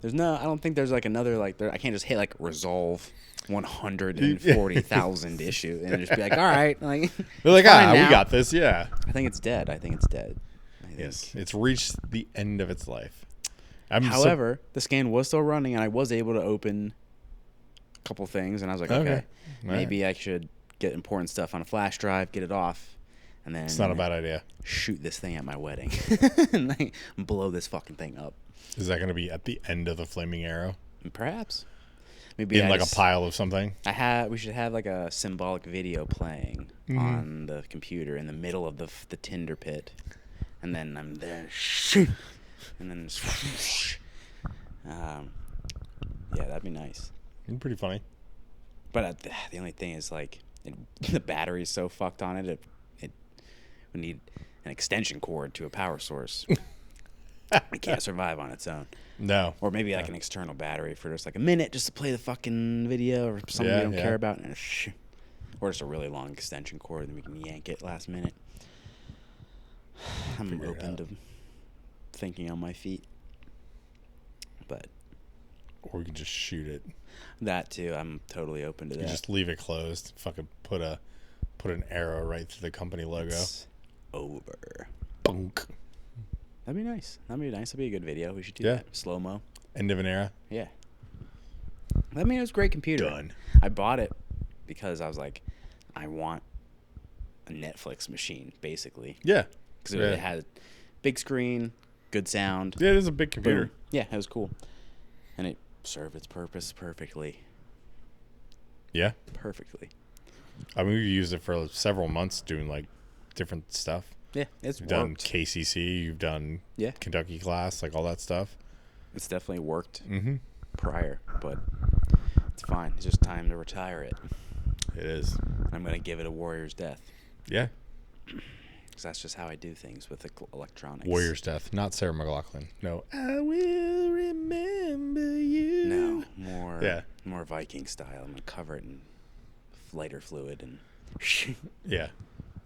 [SPEAKER 2] I don't think there's like another like I can't just hit like resolve 140,000 issue and just be like, all right, like
[SPEAKER 1] They're like,
[SPEAKER 2] fine
[SPEAKER 1] we
[SPEAKER 2] now.
[SPEAKER 1] got this. Yeah.
[SPEAKER 2] I think it's dead. I think
[SPEAKER 1] Yes, it's reached the end of its life.
[SPEAKER 2] However, the scan was still running, and I was able to open a couple things, and I was like, okay, maybe I should get important stuff on a flash drive, get it off, and then
[SPEAKER 1] it's not a bad idea.
[SPEAKER 2] shoot this thing at my wedding and like blow this fucking thing up.
[SPEAKER 1] Is that going to be at the end of the flaming arrow?
[SPEAKER 2] Perhaps. Maybe
[SPEAKER 1] In like a pile of something?
[SPEAKER 2] We should have like a symbolic video playing on the computer in the middle of the tinder pit, and then I'm there, and then yeah, that'd be nice.
[SPEAKER 1] Pretty funny.
[SPEAKER 2] But the only thing is like the battery's so fucked on it would need an extension cord to a power source. It can't survive on its own.
[SPEAKER 1] No.
[SPEAKER 2] Or maybe like an external battery for just like a minute just to play the fucking video or something we don't care about. Or just a really long extension cord and we can yank it last minute. I'm open to thinking on my feet. But
[SPEAKER 1] Or we can just shoot it.
[SPEAKER 2] that too, I'm totally open to that.
[SPEAKER 1] You just leave it closed. Fucking put an arrow right through the company logo.
[SPEAKER 2] It's over.
[SPEAKER 1] Bunk.
[SPEAKER 2] That'd be nice. That'd be a good video. We should do
[SPEAKER 1] Yeah.
[SPEAKER 2] that. Slow-mo.
[SPEAKER 1] End of an era.
[SPEAKER 2] Yeah. I mean, it was a great computer.
[SPEAKER 1] Done.
[SPEAKER 2] I bought it because I was like, I want a Netflix machine, basically.
[SPEAKER 1] Yeah.
[SPEAKER 2] Because it had big screen, good sound.
[SPEAKER 1] Yeah, it is a big computer.
[SPEAKER 2] Boom. Yeah, it was cool. And it served its purpose perfectly.
[SPEAKER 1] Yeah.
[SPEAKER 2] Perfectly.
[SPEAKER 1] I mean, we used it for several months doing like different stuff.
[SPEAKER 2] Yeah, it's
[SPEAKER 1] You've
[SPEAKER 2] worked.
[SPEAKER 1] done KCC, you've done Kentucky class, like all that stuff.
[SPEAKER 2] It's definitely worked
[SPEAKER 1] Mm-hmm.
[SPEAKER 2] prior, but it's fine. It's just time to retire it.
[SPEAKER 1] It is.
[SPEAKER 2] I'm going to give it a warrior's death.
[SPEAKER 1] Yeah.
[SPEAKER 2] Because that's just how I do things with electronics.
[SPEAKER 1] Warrior's death, not Sarah McLachlan. No. I will remember you.
[SPEAKER 2] No, more Viking style. I'm going to cover it in lighter fluid and
[SPEAKER 1] Yeah.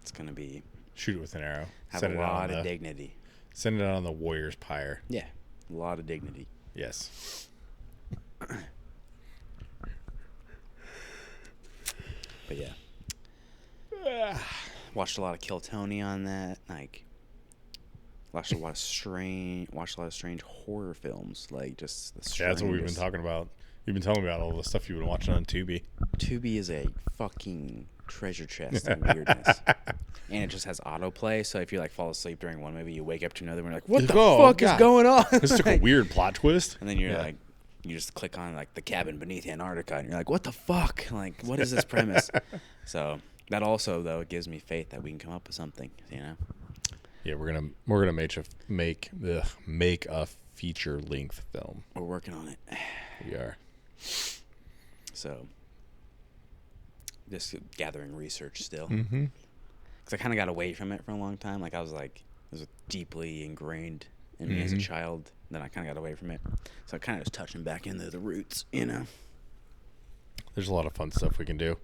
[SPEAKER 2] it's going to be
[SPEAKER 1] Shoot it with an arrow.
[SPEAKER 2] have a lot of dignity.
[SPEAKER 1] Send it out on the warrior's pyre.
[SPEAKER 2] Yeah, a lot of dignity.
[SPEAKER 1] Yes.
[SPEAKER 2] But yeah. Watched a lot of Kill Tony on that. Like, watched a lot of strange horror films. Like, just the
[SPEAKER 1] Yeah, that's what we've been talking about. You've been telling me about all the stuff you've been watching on Tubi.
[SPEAKER 2] Tubi is a fucking treasure chest of weirdness. And it just has autoplay, so if you like fall asleep during one movie, you wake up to another one, you're like, what the fuck is going on?
[SPEAKER 1] This took a weird plot twist.
[SPEAKER 2] And then you're like, you just click on like the cabin beneath Antarctica, and you're like, what the fuck? Like, what is this premise? So that also though gives me faith that we can come up with something, you know.
[SPEAKER 1] Yeah, we're gonna make a feature length film.
[SPEAKER 2] We're working on it.
[SPEAKER 1] We are.
[SPEAKER 2] So just gathering research still.
[SPEAKER 1] Mm-hmm.
[SPEAKER 2] Because I kind of got away from it for a long time. Like, I was like, it was deeply ingrained in me as a child. Then I kind of got away from it. So I kind of was touching back into the roots, you know?
[SPEAKER 1] There's a lot of fun stuff we can do.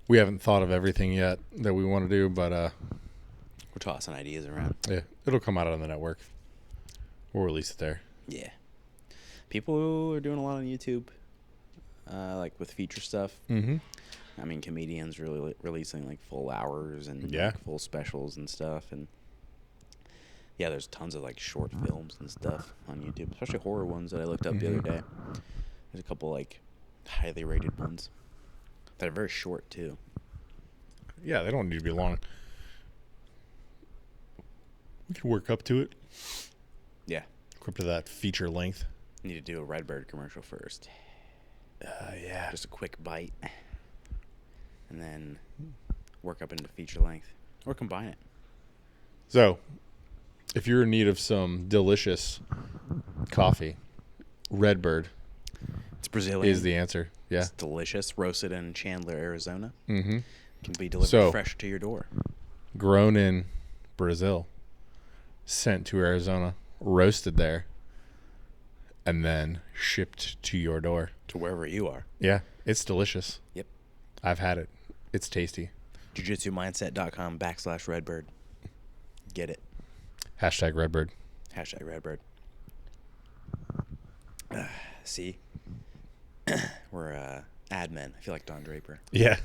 [SPEAKER 1] We haven't thought of everything yet that we want to do, but
[SPEAKER 2] we're tossing ideas around.
[SPEAKER 1] yeah, it'll come out on the network. We'll release it there.
[SPEAKER 2] Yeah. People are doing a lot on YouTube, like with feature stuff.
[SPEAKER 1] Mm-hmm.
[SPEAKER 2] I mean, comedians really releasing like full hours and
[SPEAKER 1] Yeah.
[SPEAKER 2] like full specials and stuff, and Yeah, there's tons of like short films and stuff on YouTube, especially horror ones that I looked up the other day. There's a couple like highly rated ones that are very short too.
[SPEAKER 1] Yeah, they don't need to be long. We can work up to it.
[SPEAKER 2] Yeah.
[SPEAKER 1] Work up to that feature length.
[SPEAKER 2] Need to do a Redbird commercial first.
[SPEAKER 1] Yeah.
[SPEAKER 2] Just a quick bite. And then work up into feature length. Or combine it.
[SPEAKER 1] So, if you're in need of some delicious coffee, Redbird
[SPEAKER 2] It's Brazilian.
[SPEAKER 1] is the answer. Yeah.
[SPEAKER 2] It's delicious. Roasted in Chandler, Arizona.
[SPEAKER 1] Mm-hmm.
[SPEAKER 2] Can be delivered
[SPEAKER 1] So,
[SPEAKER 2] fresh to your door.
[SPEAKER 1] Grown in Brazil, sent to Arizona, roasted there, and then shipped to your door.
[SPEAKER 2] To wherever you are.
[SPEAKER 1] Yeah, it's delicious.
[SPEAKER 2] Yep.
[SPEAKER 1] I've had it. It's tasty.
[SPEAKER 2] JujitsuMindset.com/Redbird. Get it.
[SPEAKER 1] #Redbird.
[SPEAKER 2] #Redbird. See? We're ad men. I feel like Don Draper.
[SPEAKER 1] Yeah.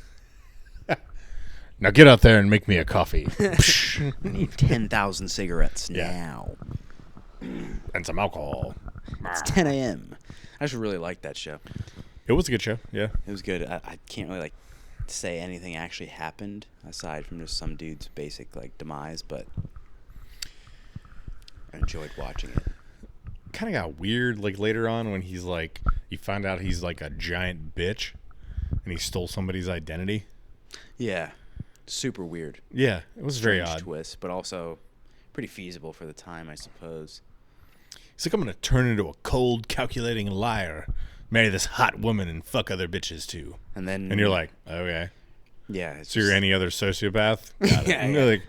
[SPEAKER 1] Now get out there and make me a coffee.
[SPEAKER 2] I need 10,000 cigarettes
[SPEAKER 1] Yeah.
[SPEAKER 2] now.
[SPEAKER 1] And some alcohol.
[SPEAKER 2] It's 10 a.m. I just really liked that show.
[SPEAKER 1] It was a good show. Yeah.
[SPEAKER 2] It was good. I can't really like say anything actually happened aside from just some dude's basic like demise, but I enjoyed watching it.
[SPEAKER 1] Kind of got weird like later on when he's like, you find out he's like a giant bitch and he stole somebody's identity.
[SPEAKER 2] Yeah. Super weird.
[SPEAKER 1] Yeah. It was very
[SPEAKER 2] Strange
[SPEAKER 1] odd.
[SPEAKER 2] twist, but also pretty feasible for the time, I suppose.
[SPEAKER 1] He's like, I'm going to turn into a cold, calculating liar, marry this hot woman, and fuck other bitches too.
[SPEAKER 2] And then
[SPEAKER 1] And you're like, okay.
[SPEAKER 2] yeah. It's
[SPEAKER 1] So you're
[SPEAKER 2] just-
[SPEAKER 1] any other sociopath? Got it.
[SPEAKER 2] Yeah,
[SPEAKER 1] And you're
[SPEAKER 2] yeah.
[SPEAKER 1] like,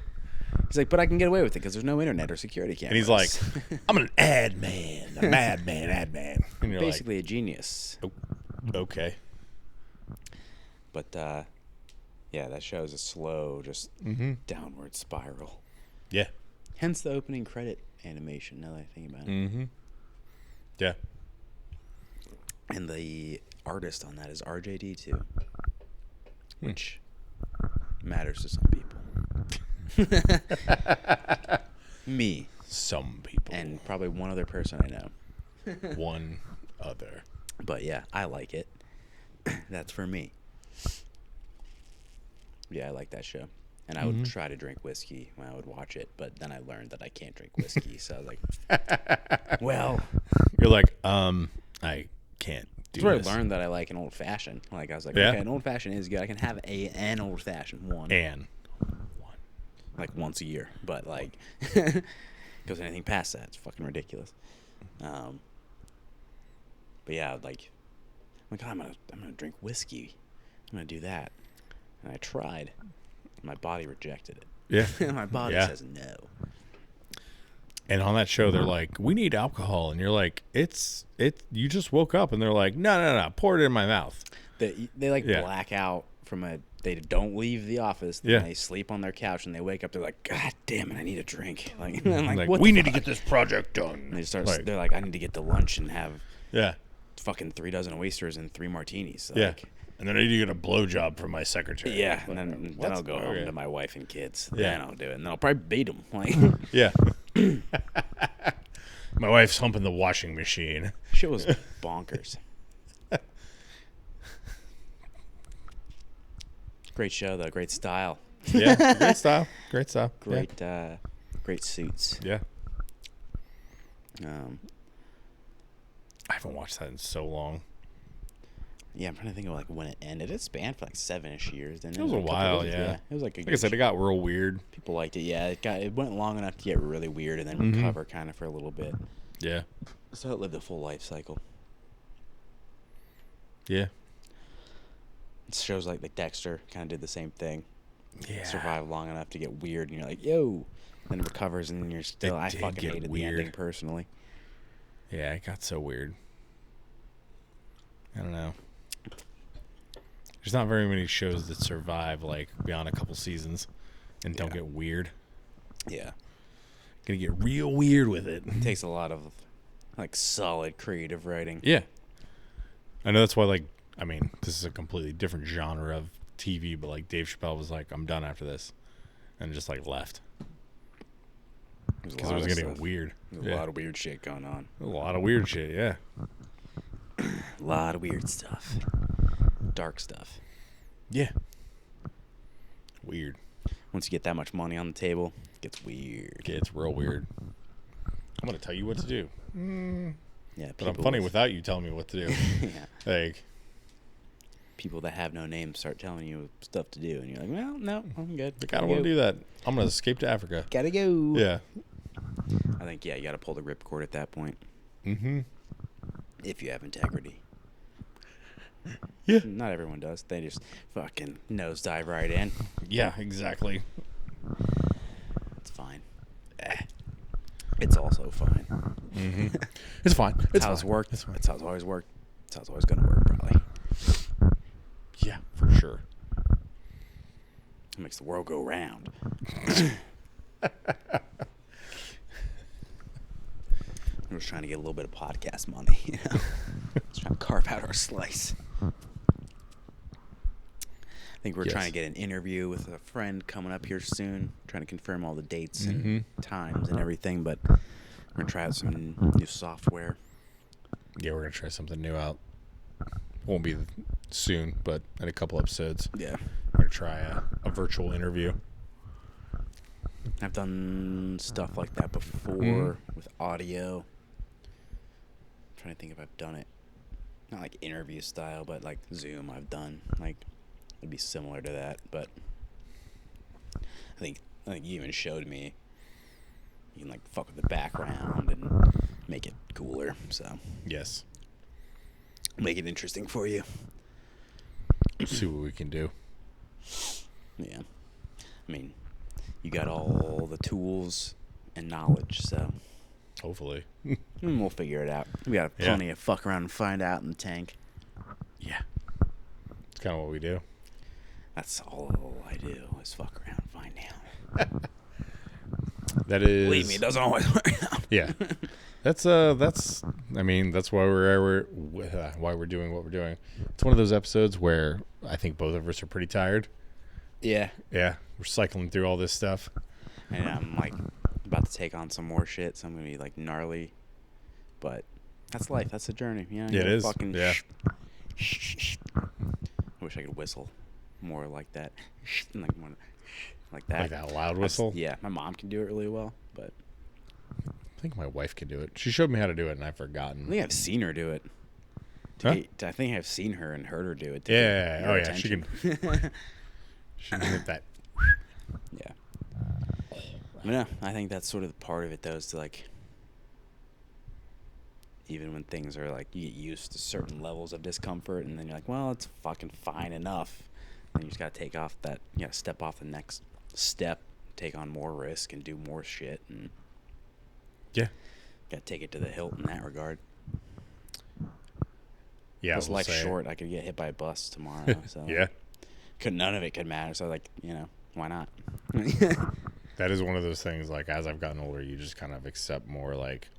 [SPEAKER 2] He's like, but I can get away with it because there's no internet or security cameras.
[SPEAKER 1] and he's like, I'm an ad man, a madman, ad man. And you're
[SPEAKER 2] basically a genius.
[SPEAKER 1] like, oh, okay.
[SPEAKER 2] But yeah, that shows a slow, just downward spiral.
[SPEAKER 1] Yeah.
[SPEAKER 2] Hence the opening credit animation. Now that I think about it,
[SPEAKER 1] Mm-hmm. Yeah.
[SPEAKER 2] and the artist on that is RJD too, which matters to some people. Me
[SPEAKER 1] Some people.
[SPEAKER 2] and probably one other person I know.
[SPEAKER 1] One other.
[SPEAKER 2] But yeah, I like it. That's for me. Yeah, I like that show. And I would try to drink whiskey when I would watch it, but then I learned that I can't drink whiskey, so I was like, well,
[SPEAKER 1] You're like, I can't do
[SPEAKER 2] that's where I
[SPEAKER 1] this.
[SPEAKER 2] learned that I like an old fashioned. Like I was like,
[SPEAKER 1] Yeah?
[SPEAKER 2] okay, an old fashioned is good. I can have an old fashioned one,
[SPEAKER 1] And
[SPEAKER 2] like once a year, but like, because anything past that, it's fucking ridiculous. But yeah, like, I'm gonna drink whiskey. I'm gonna do that, and I tried. My body rejected it.
[SPEAKER 1] yeah.
[SPEAKER 2] My body
[SPEAKER 1] Yeah.
[SPEAKER 2] says no.
[SPEAKER 1] And on that show, they're like, we need alcohol. And you're like, it's, you just woke up. And they're like, no, pour it in my mouth.
[SPEAKER 2] They like
[SPEAKER 1] Yeah.
[SPEAKER 2] black out from they don't leave the office.
[SPEAKER 1] Yeah.
[SPEAKER 2] They sleep on their couch and they wake up. They're like, God damn it, I need a drink. Like, I'm like,
[SPEAKER 1] Like,
[SPEAKER 2] what
[SPEAKER 1] we
[SPEAKER 2] the
[SPEAKER 1] need to
[SPEAKER 2] fuck?
[SPEAKER 1] get this project done.
[SPEAKER 2] And they start.
[SPEAKER 1] Like,
[SPEAKER 2] They're like, I need to get to lunch and have
[SPEAKER 1] yeah.
[SPEAKER 2] fucking 3 dozen oysters and 3 martinis.
[SPEAKER 1] Yeah.
[SPEAKER 2] Like,
[SPEAKER 1] And then I need to get a blowjob from my secretary.
[SPEAKER 2] yeah.
[SPEAKER 1] Like,
[SPEAKER 2] And then
[SPEAKER 1] what?
[SPEAKER 2] I'll go home
[SPEAKER 1] Okay.
[SPEAKER 2] to my wife and kids.
[SPEAKER 1] Yeah.
[SPEAKER 2] Then I'll do it. And then I'll probably beat them. Like,
[SPEAKER 1] Yeah. My wife's humping the washing machine.
[SPEAKER 2] shit was bonkers. Great show though. Great style.
[SPEAKER 1] Yeah. Great style. Great style.
[SPEAKER 2] Great, great suits.
[SPEAKER 1] Yeah.
[SPEAKER 2] Um,
[SPEAKER 1] I haven't watched that in so long.
[SPEAKER 2] Yeah, I'm trying to think of like when it ended. It spanned for like 7-ish years, didn't it?
[SPEAKER 1] It was a
[SPEAKER 2] Like, couple
[SPEAKER 1] while,
[SPEAKER 2] years.
[SPEAKER 1] yeah.
[SPEAKER 2] It was like a
[SPEAKER 1] Like I
[SPEAKER 2] good
[SPEAKER 1] said, it got real weird.
[SPEAKER 2] people liked it. Yeah, it went long enough to get really weird and then recover kind of for a little bit.
[SPEAKER 1] Yeah.
[SPEAKER 2] So it lived a full life cycle.
[SPEAKER 1] Yeah.
[SPEAKER 2] Shows like Dexter kind of did the same thing.
[SPEAKER 1] Yeah.
[SPEAKER 2] Survived long enough to get weird, and you're like, yo. Then it recovers, and you're still. I
[SPEAKER 1] did
[SPEAKER 2] fucking
[SPEAKER 1] get
[SPEAKER 2] hated
[SPEAKER 1] weird.
[SPEAKER 2] the ending personally.
[SPEAKER 1] Yeah, it got so weird. I don't know. There's not very many shows that survive like beyond a couple seasons and don't
[SPEAKER 2] Yeah.
[SPEAKER 1] get weird.
[SPEAKER 2] Yeah,
[SPEAKER 1] Gonna get real weird with it.
[SPEAKER 2] it takes a lot of like solid creative writing.
[SPEAKER 1] Yeah. I know that's why, like, I mean, this is a completely different genre of TV, but like Dave Chappelle was like, I'm done after this. And just like left. Because it was getting weird.
[SPEAKER 2] There's a lot of weird shit going on.
[SPEAKER 1] A lot of weird shit, yeah.
[SPEAKER 2] A lot of weird stuff. Dark stuff.
[SPEAKER 1] Yeah. Weird.
[SPEAKER 2] Once you get that much money on the table, it gets weird.
[SPEAKER 1] It gets real weird. I'm going to tell you what to do.
[SPEAKER 2] Yeah,
[SPEAKER 1] But I'm funny without you telling me what to do.
[SPEAKER 2] Yeah.
[SPEAKER 1] Like,
[SPEAKER 2] people that have no name start telling you stuff to do, and you're like, well, no, I'm good.
[SPEAKER 1] I don't want to do that. I'm going to escape to Africa.
[SPEAKER 2] Gotta go.
[SPEAKER 1] Yeah.
[SPEAKER 2] I think, yeah, you got to pull the ripcord at that point.
[SPEAKER 1] Mm-hmm.
[SPEAKER 2] If you have integrity.
[SPEAKER 1] Yeah.
[SPEAKER 2] Not everyone does. They just fucking nosedive right in.
[SPEAKER 1] Yeah, exactly.
[SPEAKER 2] It's fine. It's also fine.
[SPEAKER 1] Mm-hmm. It's fine.
[SPEAKER 2] It's how it's worked. It's how it's always worked. It's how it's always going to work, probably.
[SPEAKER 1] Yeah, for sure.
[SPEAKER 2] It makes the world go round. We're just trying to get a little bit of podcast money, you know? Just trying to carve out our slice. I think we're trying to get an interview with a friend coming up here soon. Trying to confirm all the dates and times and everything, but we're going to try out some new software.
[SPEAKER 1] Yeah, we're going to try something new out. Won't be soon, but in a couple episodes.
[SPEAKER 2] Yeah.
[SPEAKER 1] We're going to try a virtual interview.
[SPEAKER 2] I've done stuff like that before with audio. I'm trying to think if I've done it. Not like interview style, but like Zoom I've done. Like, it'd be similar to that, but I think you even showed me you can like fuck with the background and make it cooler, so
[SPEAKER 1] Yes.
[SPEAKER 2] make it interesting for you.
[SPEAKER 1] See what we can do.
[SPEAKER 2] Yeah. I mean, you got all the tools and knowledge, so
[SPEAKER 1] Hopefully.
[SPEAKER 2] we'll figure it out. We got plenty of fuck around and find out in the tank.
[SPEAKER 1] Yeah. It's kind of what we do.
[SPEAKER 2] That's all I do is fuck around and find out.
[SPEAKER 1] That is.
[SPEAKER 2] Believe me, it doesn't always work out.
[SPEAKER 1] Yeah. That's I mean, that's why we're doing what we're doing. It's one of those episodes where I think both of us are pretty tired.
[SPEAKER 2] Yeah.
[SPEAKER 1] Yeah. We're cycling through all this stuff.
[SPEAKER 2] And I'm like about to take on some more shit, so I'm gonna be like gnarly. But that's life. That's the journey. You know?
[SPEAKER 1] Yeah, it is.
[SPEAKER 2] Fucking
[SPEAKER 1] Yeah.
[SPEAKER 2] I wish I could whistle more like that. Like more like that.
[SPEAKER 1] Like that loud whistle?
[SPEAKER 2] Yeah, my mom can do it really well, but
[SPEAKER 1] I think my wife can do it. She showed me how to do it, and I've forgotten.
[SPEAKER 2] I think I've seen her do it.
[SPEAKER 1] Huh?
[SPEAKER 2] I think I've seen her and heard her do it.
[SPEAKER 1] Yeah. Oh, yeah.
[SPEAKER 2] Attention.
[SPEAKER 1] She can hit that.
[SPEAKER 2] Yeah. But no, I think that's sort of part of it, though, is to like, even when things are like, you get used to certain levels of discomfort, and then you're like, well, it's fucking fine enough. And you just gotta take off that, step off the next step, take on more risk, and do more shit, and
[SPEAKER 1] Yeah.
[SPEAKER 2] gotta take it to the hilt in that regard.
[SPEAKER 1] Yeah.
[SPEAKER 2] Plus, life's short. I could get hit by a bus tomorrow, so
[SPEAKER 1] Yeah.
[SPEAKER 2] none of it could matter. So like, why not?
[SPEAKER 1] That is one of those things, like, as I've gotten older, you just kind of accept more, like,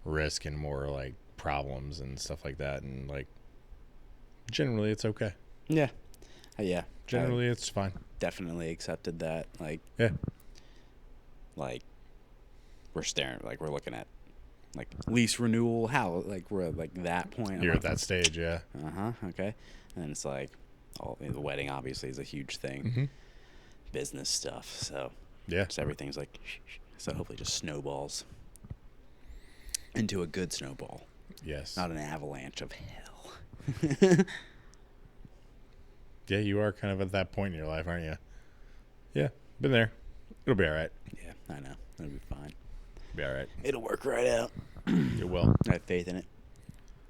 [SPEAKER 1] risk and more, like, problems and stuff like that. And, like, generally, it's okay.
[SPEAKER 2] Yeah. Yeah.
[SPEAKER 1] Generally, it's fine.
[SPEAKER 2] Definitely accepted that. Like,
[SPEAKER 1] Yeah.
[SPEAKER 2] like, we're looking at, like, lease renewal. How? Like, we're at, like, that point.
[SPEAKER 1] You're at that stage, yeah.
[SPEAKER 2] Okay. And then it's like, the wedding, obviously, is a huge thing.
[SPEAKER 1] Mm-hmm.
[SPEAKER 2] Business stuff. So,
[SPEAKER 1] Yeah.
[SPEAKER 2] just everything's like, so hopefully just snowballs into a good snowball.
[SPEAKER 1] Yes.
[SPEAKER 2] Not an avalanche of hell.
[SPEAKER 1] Yeah, you are kind of at that point in your life, aren't you? Yeah, been there. It'll be all right.
[SPEAKER 2] Yeah, I know. It'll be fine.
[SPEAKER 1] Be all right.
[SPEAKER 2] It'll work right out.
[SPEAKER 1] It will.
[SPEAKER 2] I have faith in it.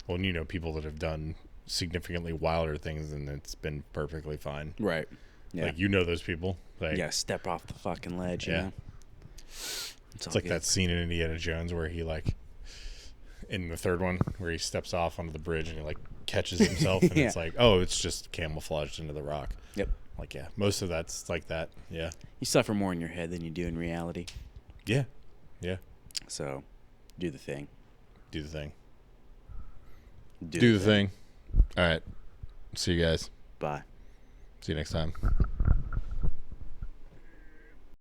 [SPEAKER 1] Well, and you know people that have done significantly wilder things, and it's been perfectly fine.
[SPEAKER 2] Right. Yeah.
[SPEAKER 1] Like, you know those people. Like,
[SPEAKER 2] You gotta step off the fucking ledge,
[SPEAKER 1] Yeah.
[SPEAKER 2] you know?
[SPEAKER 1] It's like that scene in Indiana Jones where he, like, in the third one, where he steps off onto the bridge and he, like, catches himself, and
[SPEAKER 2] Yeah.
[SPEAKER 1] it's like, oh, it's just camouflaged into the rock.
[SPEAKER 2] Yep.
[SPEAKER 1] Like, yeah, most of that's like that. Yeah.
[SPEAKER 2] You suffer more in your head than you do in reality.
[SPEAKER 1] Yeah. Yeah.
[SPEAKER 2] So, do the thing.
[SPEAKER 1] Do the thing.
[SPEAKER 2] Do
[SPEAKER 1] Do the thing. All right. See you guys.
[SPEAKER 2] Bye.
[SPEAKER 1] See you next time.